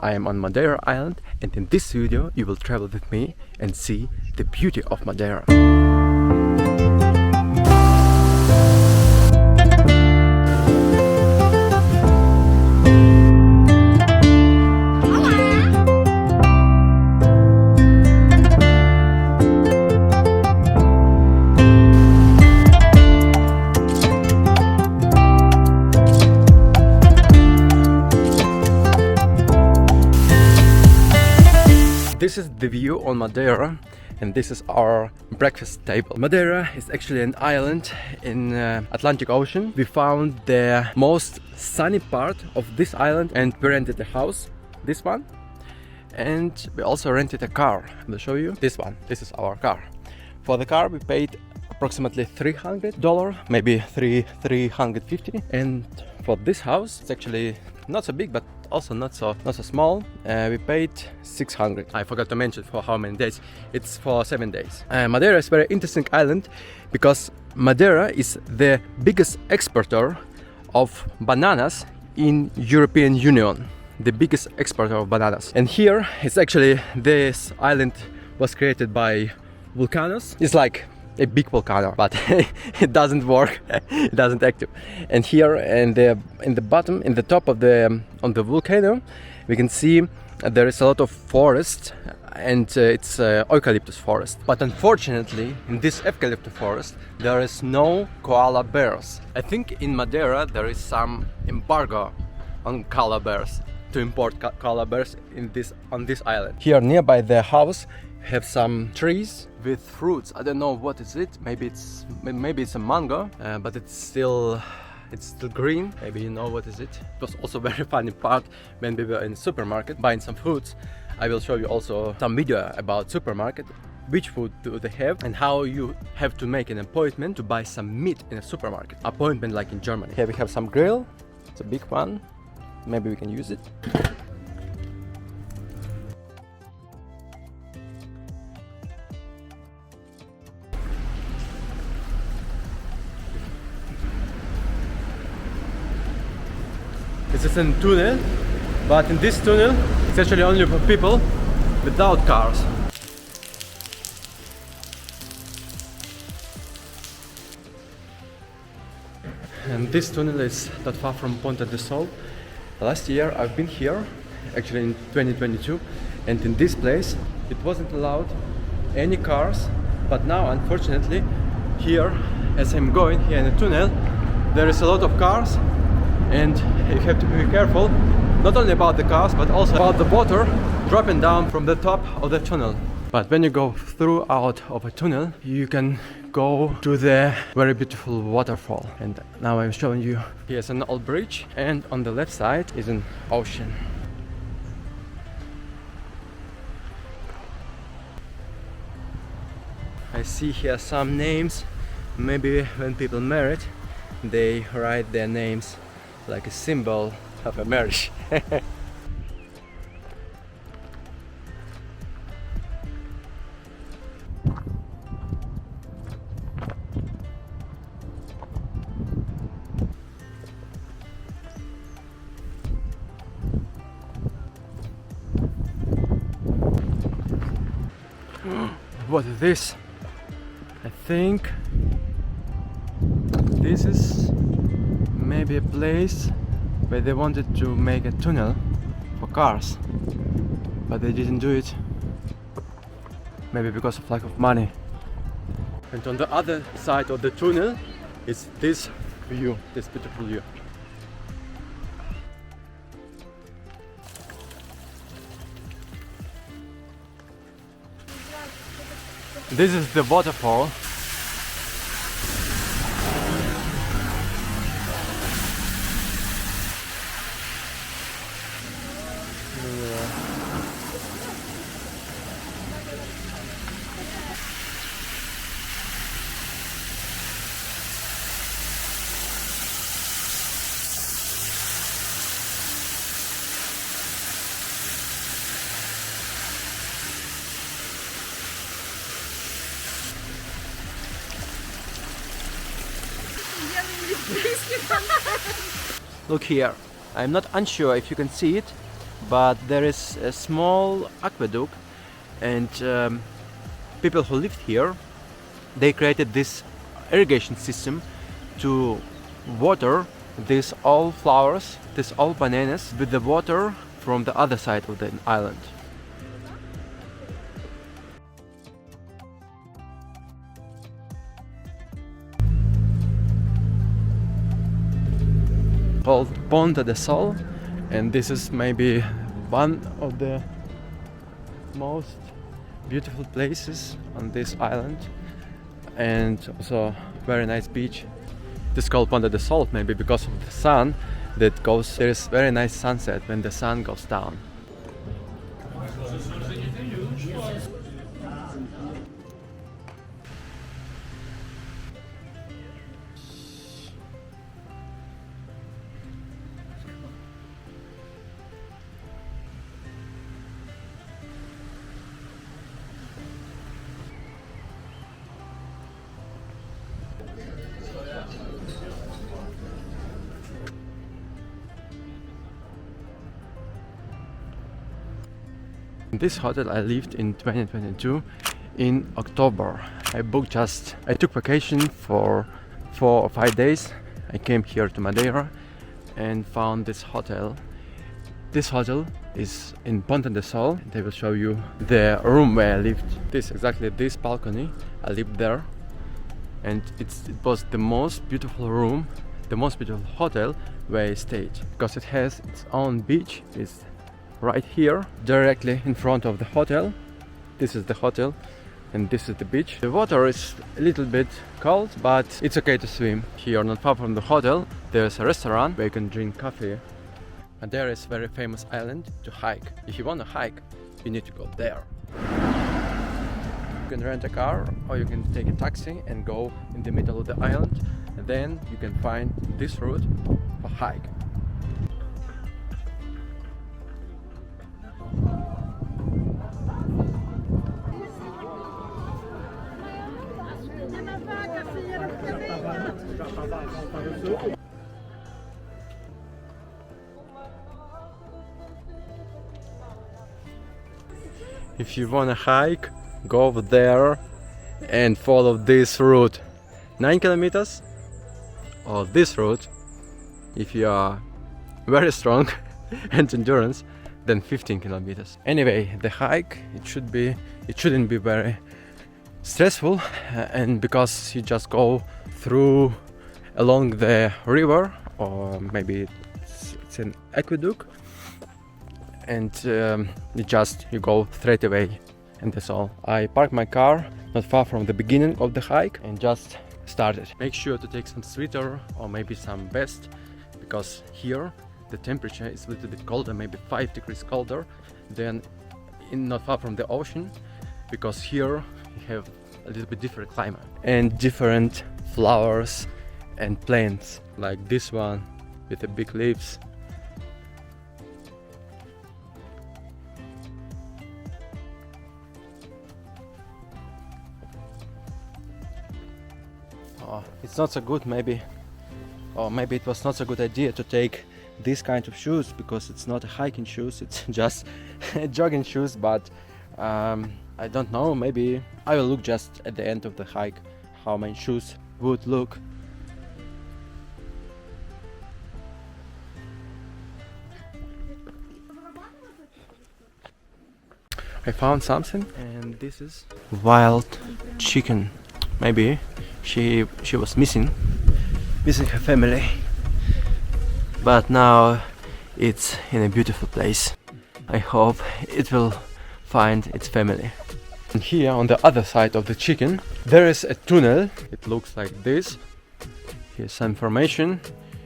I am on Madeira Island, and in this video you will travel with me and see the beauty of Madeira. This is the view on Madeira, and this is our breakfast table. Madeira is actually an island in Atlantic Ocean. We found the most sunny part of this island and we rented a house, this one, and we also rented a car. I'll show you this one. This is our car. For the car we paid approximately $300, maybe $350, and for this house it's actually not so big but also not so small. We paid $600. I forgot to mention for how many days. It's for 7 days. Madeira is a very interesting island because Madeira is the biggest exporter of bananas in European Union. The biggest exporter of bananas. And here it's actually, this island was created by volcanoes. It's like a big volcano, but it doesn't work. It doesn't active. And here in the bottom, in the top of the volcano, we can see there is a lot of forest, and it's eucalyptus forest. But unfortunately, in this eucalyptus forest, there is no koala bears. I think in Madeira there is some embargo on koala bears, to import koala bears on this island. Here nearby the house have some trees with fruits. I don't know what is it. Maybe it's a mango, but it's still green. Maybe you know what is it. It was also very funny part when we were in the supermarket buying some foods. I will show you also some video about supermarket, which food do they have and how you have to make an appointment to buy some meat in a supermarket. Appointment like in Germany. Here we have some grill. It's a big one. Maybe we can use it. This is a tunnel, but in this tunnel it's actually only for people without cars. And this tunnel is not far from Ponta de Sol. Last year I've been here, actually in 2022, and in this place it wasn't allowed any cars, but now unfortunately here, as I'm going here in the tunnel, there is a lot of cars. And you have to be careful, not only about the cars, but also about the water dropping down from the top of the tunnel. But when you go through out of a tunnel, you can go to the very beautiful waterfall. And now I'm showing you. Here's an old bridge, and on the left side is an ocean. I see here some names. Maybe when people married, they write their names like a symbol of a marriage. What is this? I think this is maybe a place where they wanted to make a tunnel for cars, but they didn't do it, maybe because of lack of money. And on the other side of the tunnel is this view, this beautiful view. This is the waterfall. Look here. I'm not unsure if you can see it, but there is a small aqueduct, and people who lived here, they created this irrigation system to water these all flowers, these all bananas, with the water from the other side of the island. Called Ponta de Sol, and this is maybe one of the most beautiful places on this island, and also very nice beach. This is called Ponta de Sol maybe because of the sun that goes. There is very nice sunset when the sun goes down. This hotel I lived in 2022 in October. I took vacation for 4 or 5 days. I came here to Madeira and found this hotel. This hotel is in Ponta de Sol. They will show you the room where I lived. Exactly this balcony, I lived there, and it was the most beautiful room, the most beautiful hotel where I stayed, because it has its own beach. It's right here, directly in front of the hotel. This is the hotel and this is the beach. The water is a little bit cold, but it's okay to swim. Here, not far from the hotel, there's a restaurant where you can drink coffee. Madeira is a very famous island to hike. If you want to hike, you need to go there. You can rent a car or you can take a taxi and go in the middle of the island, and then you can find this route for hike. If you wanna hike, go over there and follow this route, 9 kilometers, or this route, if you are very strong and endurance, then 15 kilometers. Anyway, the hike, it shouldn't be very stressful, and because you just go through along the river, or maybe it's an aqueduct, and you go straight away, and that's all. I parked my car not far from the beginning of the hike and just started. Make sure to take some sweater or maybe some vest, because here the temperature is a little bit colder, maybe 5 degrees colder than not far from the ocean, because here you have a little bit different climate and different flowers and plants, like this one with the big leaves. It's not so good, maybe it was not so good idea to take this kind of shoes, because it's not a hiking shoes, it's just jogging shoes. But I don't know, maybe I will look just at the end of the hike how my shoes would look. I found something, and this is wild chicken. Maybe she was missing her family, but now it's in a beautiful place. I hope it will find its family. And here on the other side of the chicken there is a tunnel. It looks like this. Here's some information.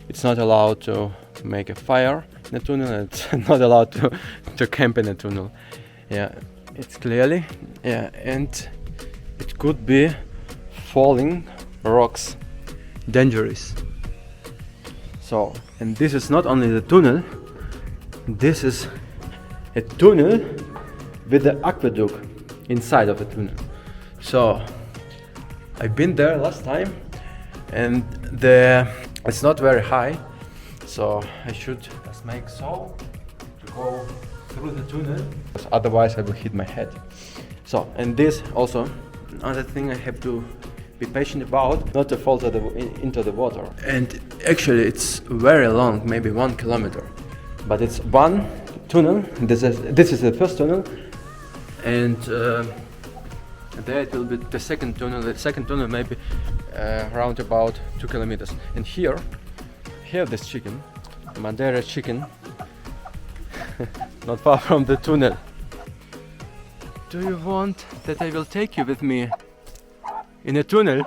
It's not allowed to make a fire in the tunnel, and it's not allowed to camp in the tunnel. Yeah, it's clearly, yeah, and it could be falling rocks, dangerous. So, and this is not only the tunnel, this is a tunnel with the aqueduct inside of the tunnel. So I've been there last time, and it's not very high, so I should just make so to go through the tunnel, otherwise I will hit my head. So, and this also another thing I have to be patient about, not to fall into the water. And actually it's very long, maybe 1 kilometer, but it's one tunnel. This is the first tunnel, and there it will be the second tunnel. The second tunnel maybe around about 2 kilometers. And here this chicken, Madeira chicken, not far from the tunnel. Do you want that I will take you with me in a tunnel?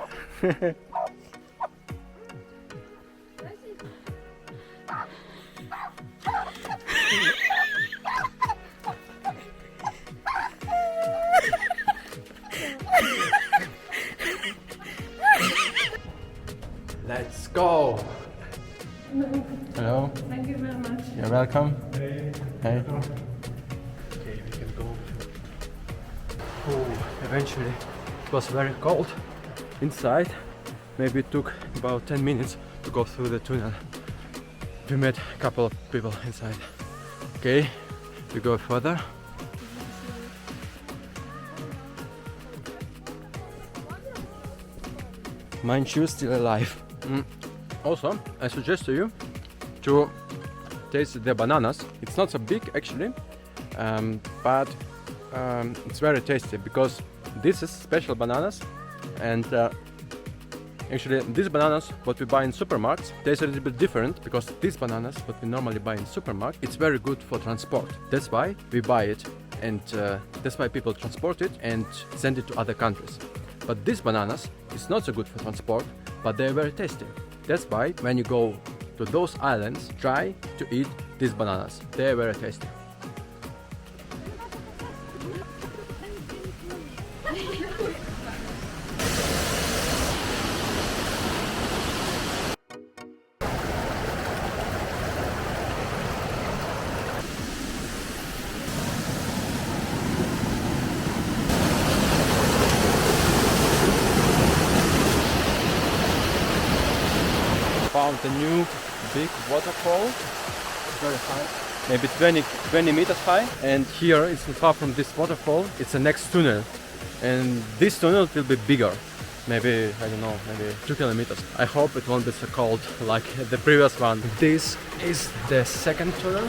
Let's go! Hello. Thank you very much. You're welcome. Hey. Hey. Okay, we can go. Oh, eventually it was very cold inside. Maybe it took about 10 minutes to go through the tunnel. We met a couple of people inside. Okay, we go further. My shoe still alive. Also, I suggest to you to taste the bananas. It's not so big actually, but it's very tasty because this is special bananas, and actually these bananas what we buy in supermarkets taste a little bit different, because these bananas what we normally buy in supermarket, it's very good for transport. That's why we buy it, and that's why people transport it and send it to other countries. But these bananas is not so good for transport, but they're very tasty. That's why when you go to those islands, try to eat these bananas. They're very tasty. Found a new big waterfall, very high, maybe 20 meters high, and here it's not far from this waterfall, it's the next tunnel, and this tunnel will be bigger, maybe, I don't know, maybe 2 kilometers. I hope it won't be so cold like the previous one. This is the second tunnel.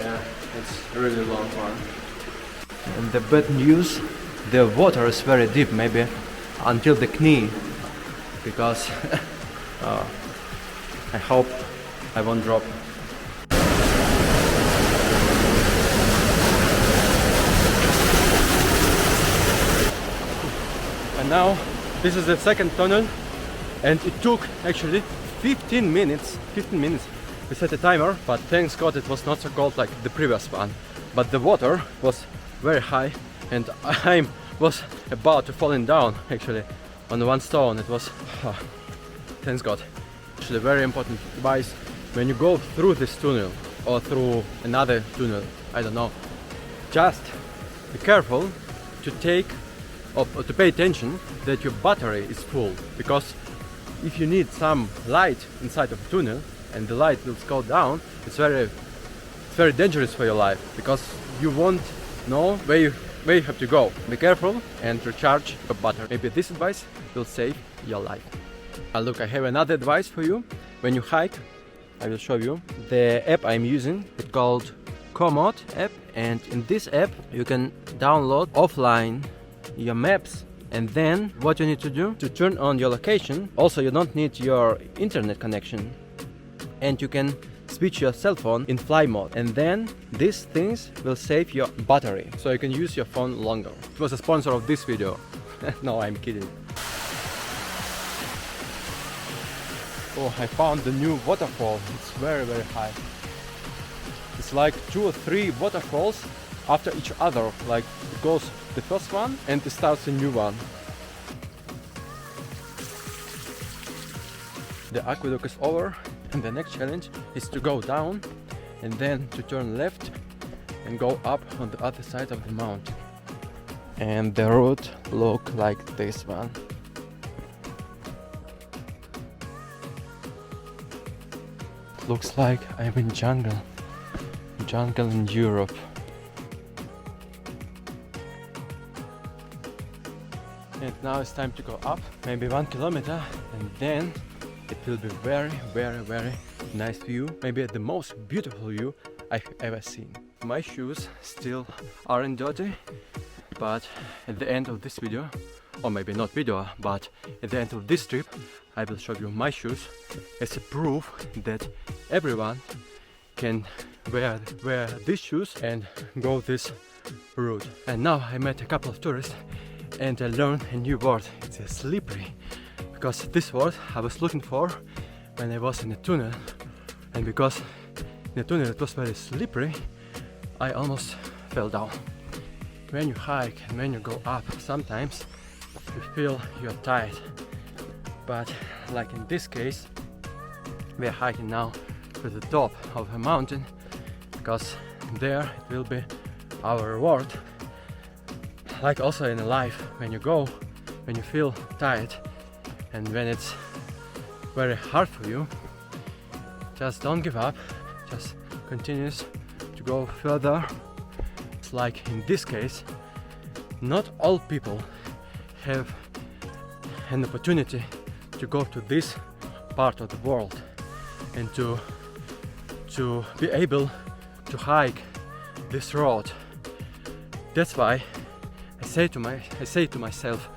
Yeah, it's a really long one. And the bad news, the water is very deep, maybe until the knee, because I hope I won't drop. And now this is the second tunnel, and it took actually 15 minutes. 15 minutes. We set a timer, but thanks God it was not so cold like the previous one. But the water was very high, and I was about to falling down actually on one stone. It was thanks God. Actually, very important advice: when you go through this tunnel or through another tunnel, I don't know, just be careful to to pay attention that your battery is full, because if you need some light inside of a tunnel and the light will go down, it's very dangerous for your life, because you won't know where you have to go. Be careful and recharge your battery. Maybe this advice will save your life. Look, I have another advice for you. When you hike, I will show you. The app I'm using, it's called Komoot app, and in this app you can download offline your maps, and then what you need to do to turn on your location. Also, you don't need your internet connection, and you can switch your cell phone in fly mode, and then these things will save your battery, so you can use your phone longer. It was a sponsor of this video. No, I'm kidding. Oh, I found the new waterfall. It's very high. It's like 2 or 3 waterfalls after each other. Like it goes the first one and it starts a new one. The aqueduct is over, and the next challenge is to go down and then to turn left and go up on the other side of the mountain. And the route look like this one. Looks like I'm in jungle. jungle in Europe. And now it's time to go up, maybe 1 kilometer, and then it will be very, very, very nice view, maybe the most beautiful view I've ever seen. My shoes still aren't dirty, but at the end of this video, or maybe not video, but at the end of this trip, I will show you my shoes as a proof that everyone can wear these shoes and go this route. And now I met a couple of tourists and I learned a new word. It's a slippery, because this word I was looking for when I was in a tunnel, and because in the tunnel it was very slippery, I almost fell down. When you hike and when you go up, sometimes you feel you're tired, but like in this case, we are hiking now to the top of a mountain, because there it will be our reward. Like also in life, when you go, when you feel tired and when it's very hard for you, just don't give up, just continue to go further. It's like in this case, not all people have an opportunity to go to this part of the world and to be able to hike this road. That's why I say to myself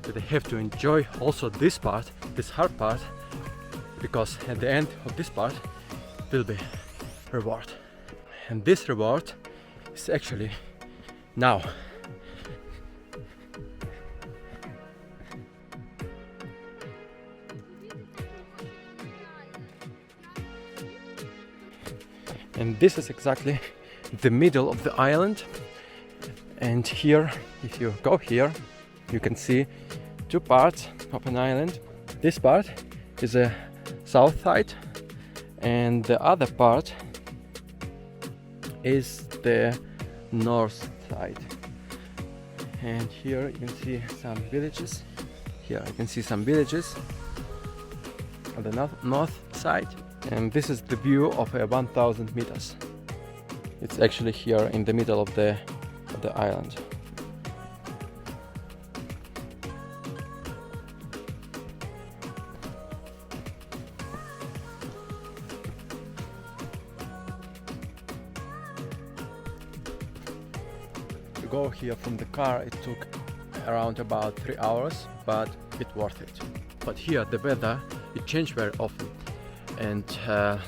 that I have to enjoy also this part, this hard part, because at the end of this part will be reward. And this reward is actually now. And this is exactly the middle of the island. And here, if you go here, you can see two parts of an island. This part is a south side, and the other part is the north side. And here you can see some villages. Here I can see some villages on the north side. And this is the view of 1000 meters. It's actually here in the middle of the island. To go here from the car, it took around about 3 hours, but it's worth it. But here the weather, it changed very often. And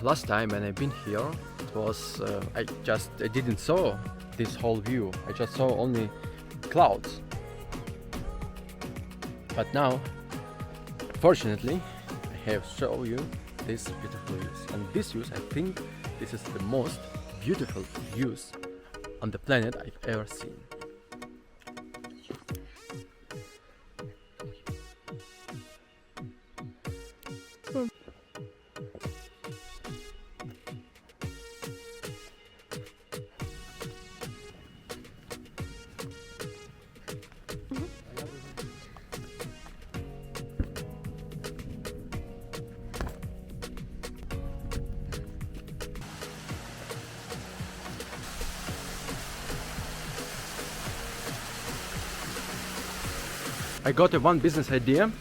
last time when I've been here, it was I didn't saw this whole view. I just saw only clouds. But now, fortunately, I have shown you these beautiful views. And these views, I think, this is the most beautiful views on the planet I've ever seen. I got one business idea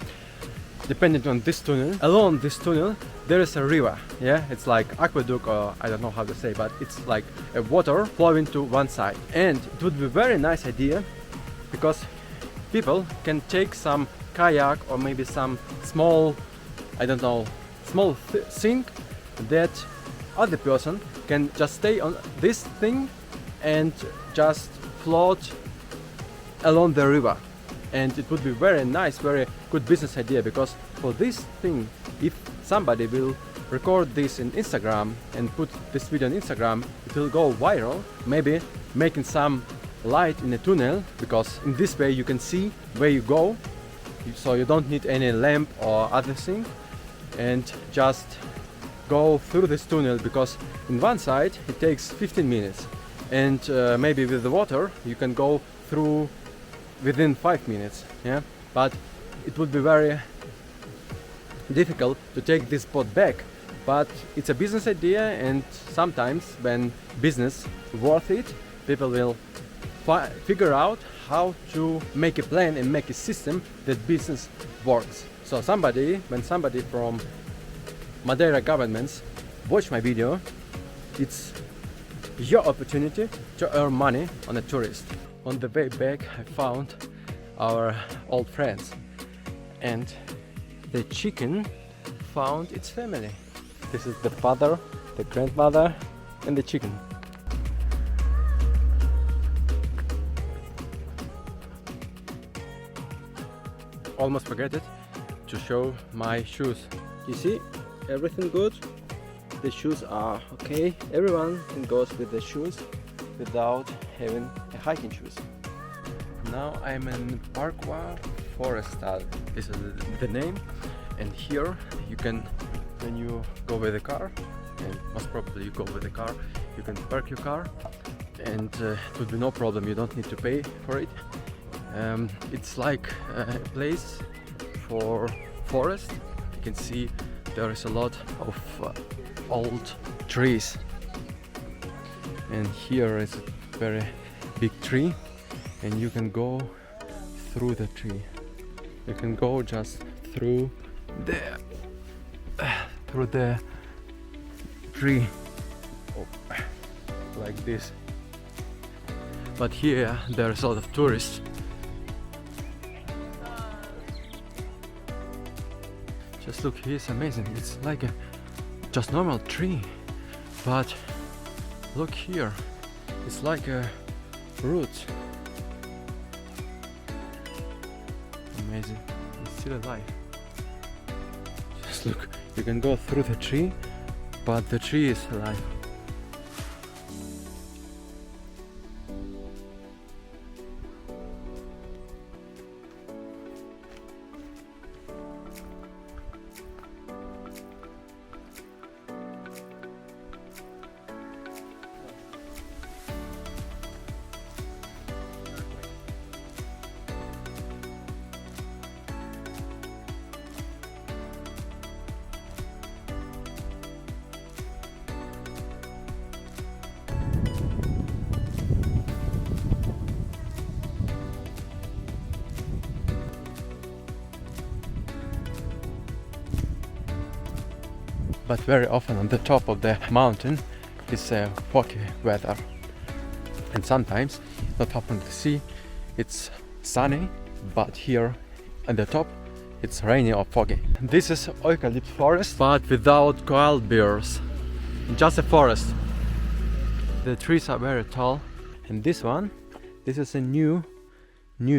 depending on this tunnel. Along this tunnel there is a river, yeah, it's like aqueduct, or I don't know how to say, but it's like a water flowing to one side. And it would be a very nice idea, because people can take some kayak or maybe some small, I don't know, small thing that other person can just stay on this thing and just float along the river. And it would be very nice, very good business idea, because for this thing, if somebody will record this in Instagram and put this video on Instagram, it will go viral, maybe making some light in the tunnel, because in this way you can see where you go, so you don't need any lamp or other thing, and just go through this tunnel, because in one side it takes 15 minutes, and maybe with the water you can go through within 5 minutes, yeah. But it would be very difficult to take this boat back, but it's a business idea, and sometimes when business worth it, people will figure out how to make a plan and make a system that business works. So when somebody from Madeira governments watch my video, it's your opportunity to earn money on a tourist. On the way back, I found our old friends, and the chicken found its family. This is the father, the grandmother, and the chicken. Almost forget it to show my shoes. You see, everything good. The shoes are okay. Everyone can go with the shoes without having a hiking shoes. Now I'm in Parqua Forest. This is the name, and here you can, when you go with the car, and most probably you go with the car, you can park your car, and it will be no problem. You don't need to pay for it. It's like a place for forest. You can see there is a lot of old trees, and here is a very big tree, and you can go through the tree. You can go just through the tree, like this. But here there's a lot of tourists. Just look, here it's amazing. It's like a just normal tree, but look here, it's like a root. Amazing, it's still alive. Just look, you can go through the tree, but the tree is alive. But very often on the top of the mountain is foggy weather, and sometimes not far from the sea it's sunny, but here at the top it's rainy or foggy. This is eucalypt forest, but without koala bears, just a forest. The trees are very tall, and this is a new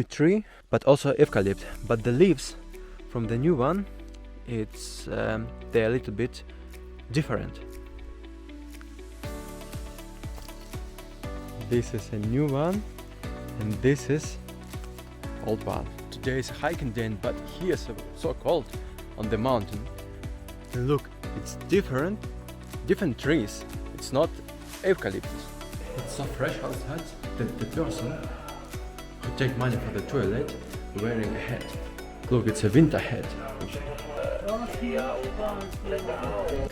tree, but also eucalypt, but the leaves from the new one, it's they're a little bit different. This is a new one, and this is old one. Today is a hiking day, but here is so cold on the mountain. And look, it's different trees. It's not eucalyptus. It's so fresh outside that the person who take money for the toilet wearing a hat. Look, it's a winter hat.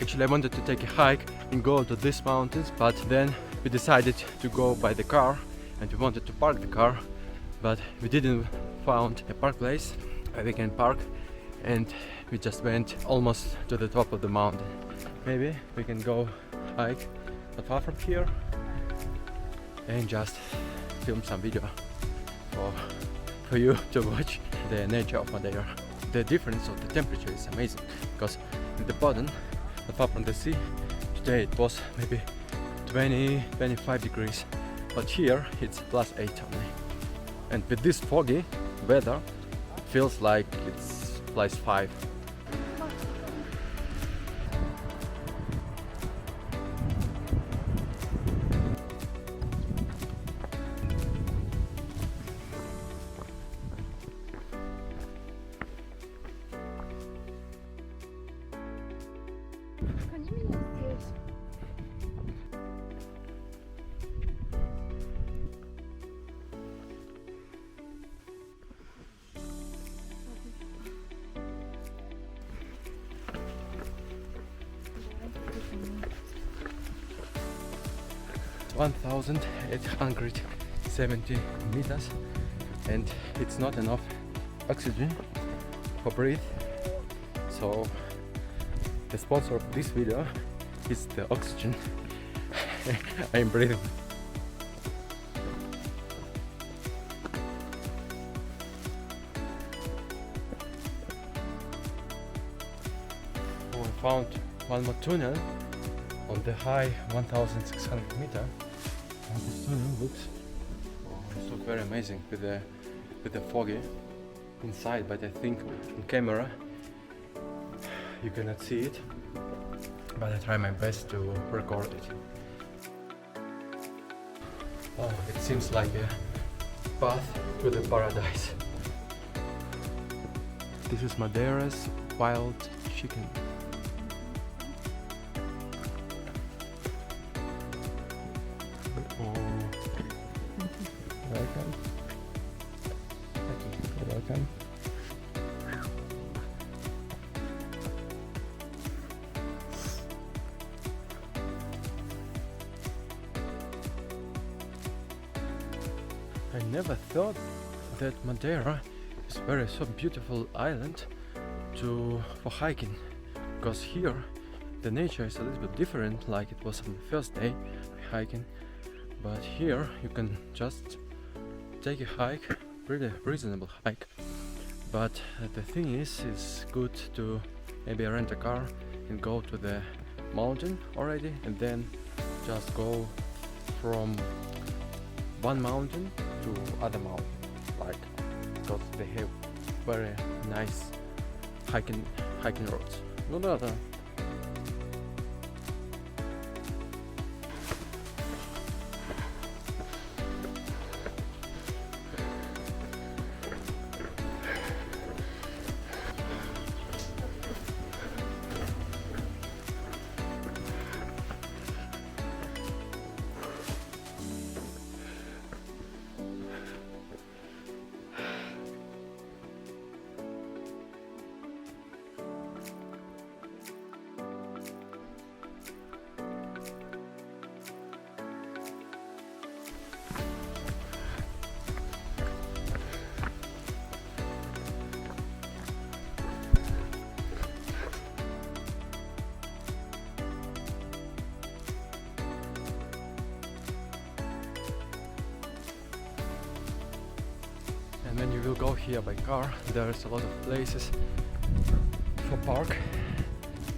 Actually, I wanted to take a hike and go to these mountains, but then we decided to go by the car, and we wanted to park the car, but we didn't found a park place where we can park, and we just went almost to the top of the mountain. Maybe we can go hike not far from here and just film some video for you to watch the nature of Madeira. The difference of the temperature is amazing, because in the bottom, not far from the sea, today it was maybe 20-25 degrees, but here it's +8 only. And with this foggy weather, it feels like it's +5. 1,870 meters, and it's not enough oxygen for breathe. So the sponsor of this video is the oxygen I'm breathing. We found one more tunnel on the high 1,600 meter. And this tunnel looks very amazing with the foggy inside, but I think on camera you cannot see it, but I try my best to record it. Oh, it seems like a path to the paradise. This is Madeira's wild chicken. Welcome. Welcome. I never thought that Madeira is so beautiful island for hiking, because here the nature is a little bit different, like it was on the first day hiking, but here you can just take a hike, pretty reasonable hike. But the thing is, it's good to maybe rent a car and go to the mountain already, and then just go from one mountain to other mountain, like, because they have very nice hiking roads. No matter. And when you will go here by car, there's a lot of places for park,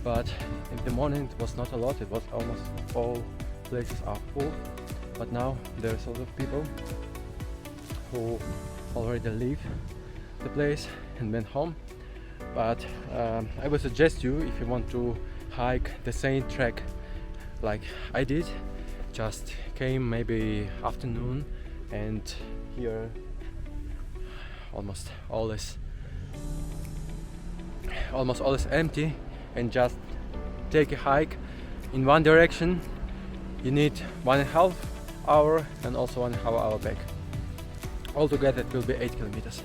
but in the morning it was not a lot, it was almost all places are full. But now there's a lot of people who already leave the place and went home. But I would suggest you, if you want to hike the same track like I did, just came maybe afternoon, and here almost all is empty, and just take a hike in one direction. You need 1.5 hour and also 1.5 hour back. Altogether it will be 8 kilometers.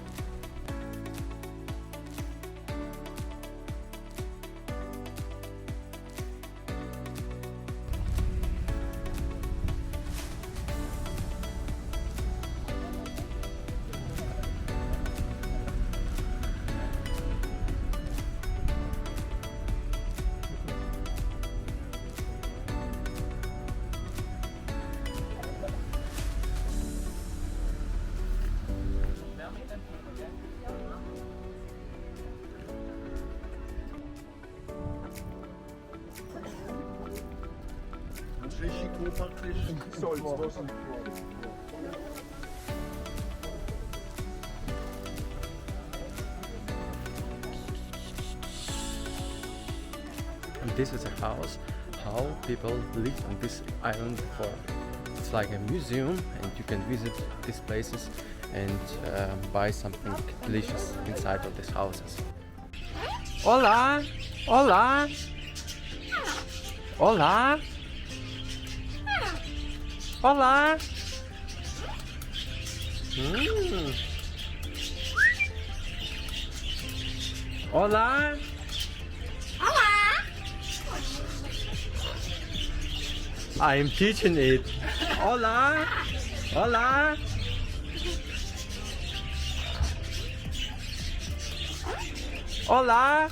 And this is a house, how people lived on this island before. It's like a museum, and you can visit these places and buy something delicious inside of these houses. Hola! Hola! Hola! Hola! Hola! Hola! I'm teaching it. Hola! Hola! Hola! Olá!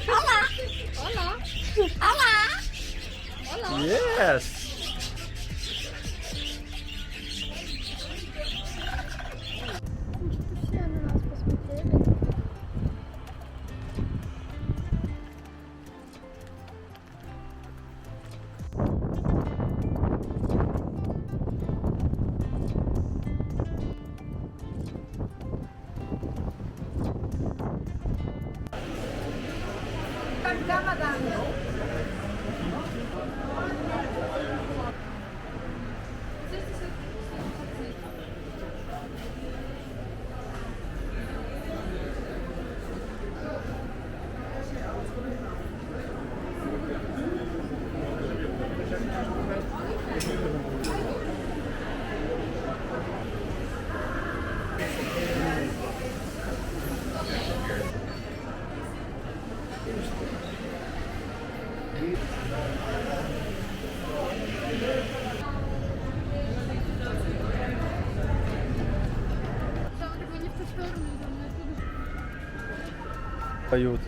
Olá! Olá! Olá! Yes! Puścimy nas po spotkaniu. Tylko nie w tę stronę, Поют.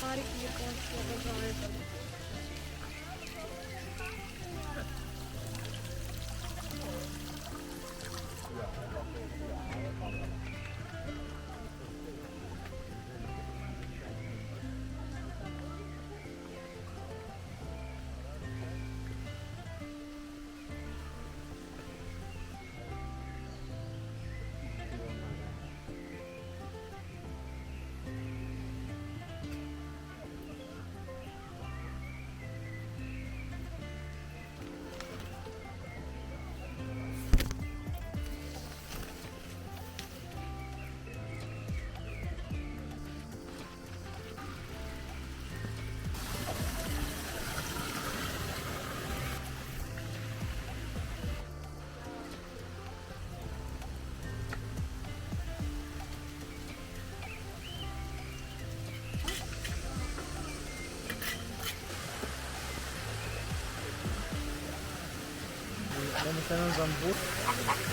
Парики японские обожаю. Vamos estar nos hambúrguer.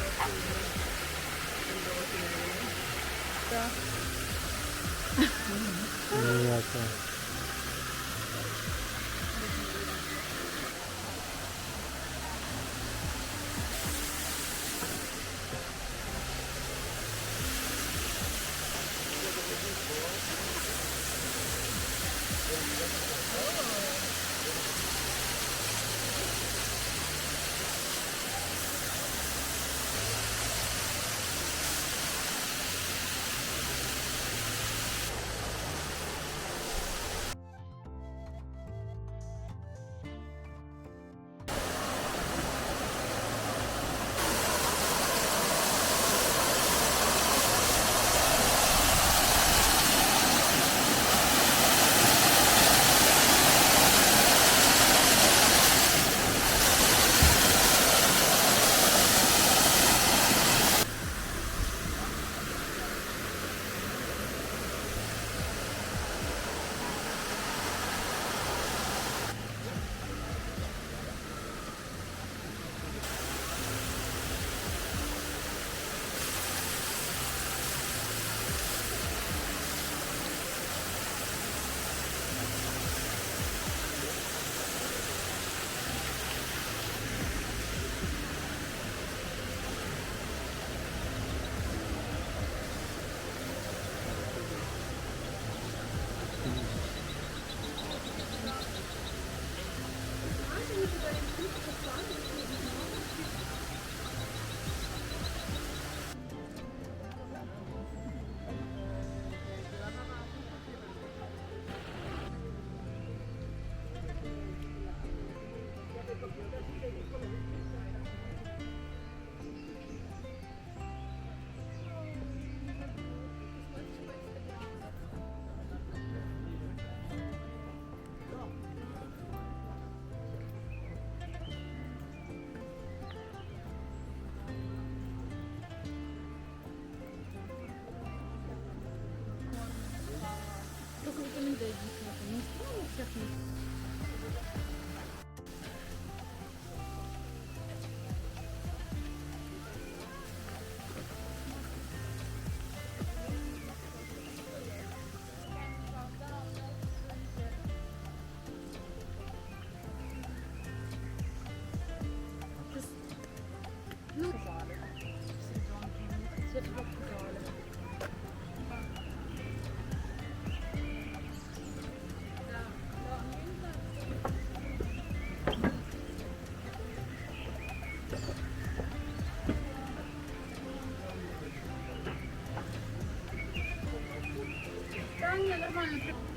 Правильно, нормально.